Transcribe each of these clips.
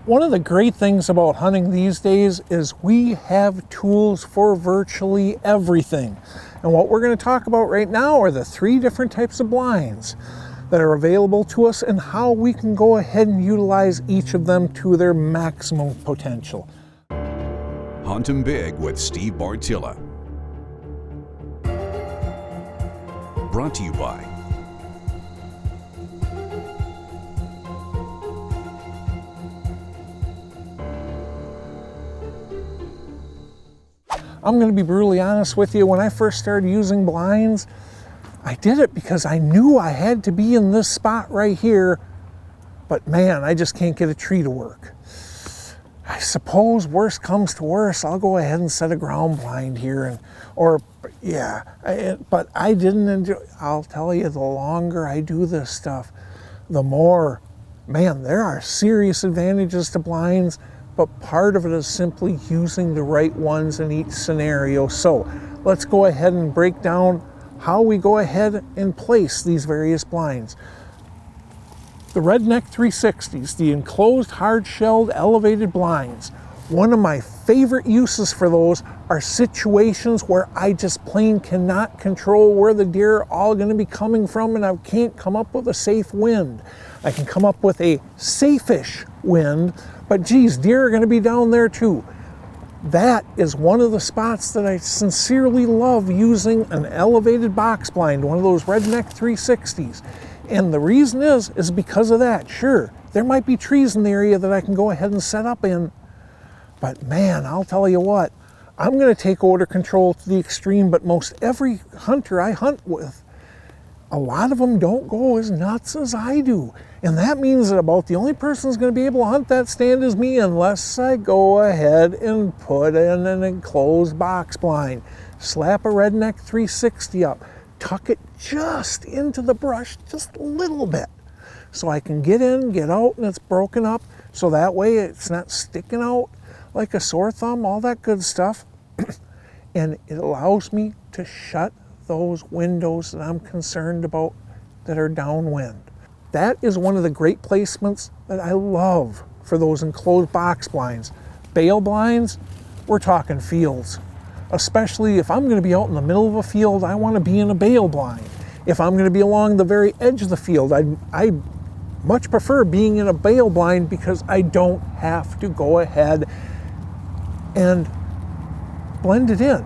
One of the great things about hunting these days is we have tools for virtually everything. And what we're going to talk about right now are the 3 different types of blinds that are available to us and how we can go ahead and utilize each of them to their maximum potential. Hunt 'em Big with Steve Bartylla. Brought to you by I'm going to be brutally honest with you. When I first started using blinds, I did it because I knew I had to be in this spot right here, but man, I just can't get a tree to work. I suppose worst comes to worst, I'll go ahead and set a ground blind here, but I didn't enjoy. I'll tell you, the longer I do this stuff, the more, man, there are serious advantages to blinds, but part of it is simply using the right ones in each scenario. So let's go ahead and break down how we go ahead and place these various blinds. The Redneck 360s, the enclosed, hard-shelled, elevated blinds. One of my favorite uses for those are situations where I just plain cannot control where the deer are all going to be coming from, and I can't come up with a safe wind. I can come up with a safe-ish wind, but geez, deer are going to be down there too. That is one of the spots that I sincerely love using an elevated box blind, one of those Redneck 360s. And the reason is because of that. Sure, there might be trees in the area that I can go ahead and set up in, but man, I'll tell you what, I'm going to take odor control to the extreme, but most every hunter I hunt with, a lot of them don't go as nuts as I do. And that means that about the only person who's going to be able to hunt that stand is me, unless I go ahead and put in an enclosed box blind. Slap a Redneck 360 up, tuck it just into the brush, just a little bit, so I can get in, get out, and it's broken up, so that way it's not sticking out like a sore thumb, all that good stuff. And it allows me to shut those windows that I'm concerned about that are downwind. That is one of the great placements that I love for those enclosed box blinds. Bale blinds, we're talking fields. Especially if I'm going to be out in the middle of a field, I want to be in a bale blind. If I'm going to be along the very edge of the field, I much prefer being in a bale blind because I don't have to go ahead and blend it in.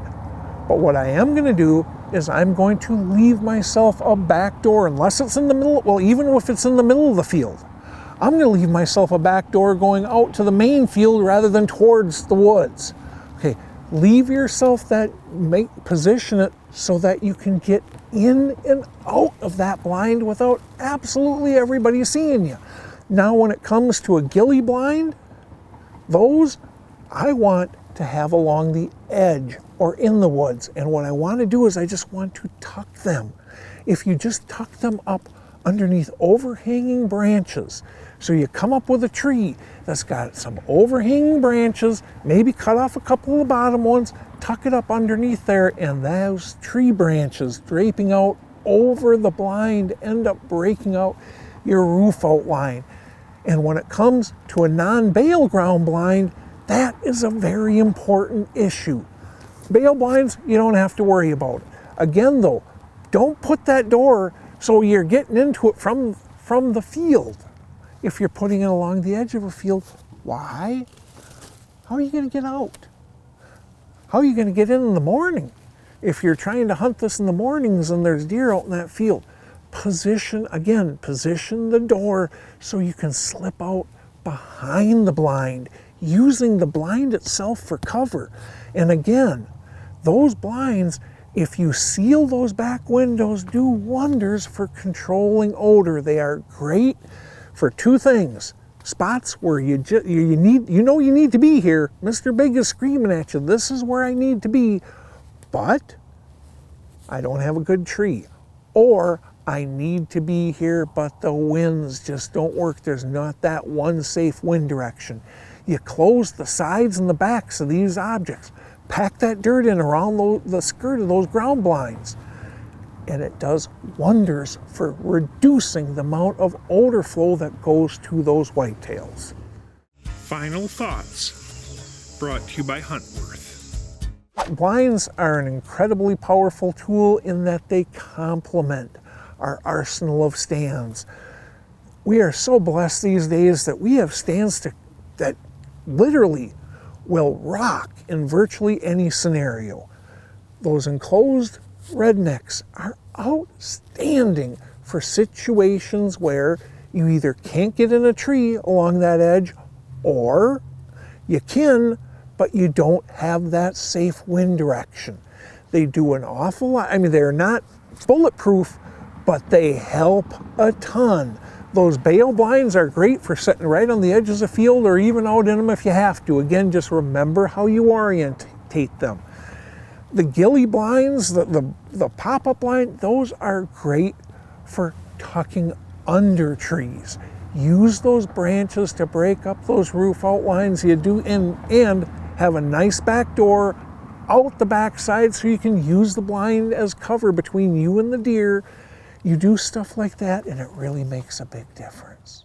But what I am going to do is I'm going to leave myself a back door, unless it's in the middle, well, even if it's in the middle of the field, I'm going to leave myself a back door going out to the main field rather than towards the woods. Okay, leave yourself that, position it so that you can get in and out of that blind without absolutely everybody seeing you. Now, when it comes to a ghillie blind, those I want to have along the edge or in the woods. And what I want to do is I just want to tuck them. If you just tuck them up underneath overhanging branches, so you come up with a tree that's got some overhanging branches, maybe cut off a couple of the bottom ones, tuck it up underneath there, and those tree branches draping out over the blind end up breaking out your roof outline. And when it comes to a non-bale ground blind, that is a very important issue. Bale blinds, you don't have to worry about it. Again though, don't put that door so you're getting into it from the field. If you're putting it along the edge of a field, why? How are you going to get out? How are you going to get in the morning? If you're trying to hunt this in the mornings and there's deer out in that field, position the door so you can slip out behind the blind, using the blind itself for cover. And again, those blinds, if you seal those back windows, do wonders for controlling odor. They are great for 2 things. Spots where you need to be here. Mr. Big is screaming at you, this is where I need to be, but I don't have a good tree. Or I need to be here, but the winds just don't work. There's not that one safe wind direction. You close the sides and the backs of these objects. Pack that dirt in around the skirt of those ground blinds. And it does wonders for reducing the amount of odor flow that goes to those whitetails. Final thoughts, brought to you by Huntworth. Blinds are an incredibly powerful tool in that they complement our arsenal of stands. We are so blessed these days that we have stands that literally will rock in virtually any scenario. Those enclosed rednecks are outstanding for situations where you either can't get in a tree along that edge, or you can, but you don't have that safe wind direction. They do an awful lot. I mean, they're not bulletproof, but they help a ton. Those bale blinds are great for sitting right on the edges of the field or even out in them if you have to. Again, just remember how you orientate them. The ghillie blinds, the pop-up blind, those are great for tucking under trees. Use those branches to break up those roof outlines you do, and have a nice back door out the back side so you can use the blind as cover between you and the deer. You do stuff like that and it really makes a big difference.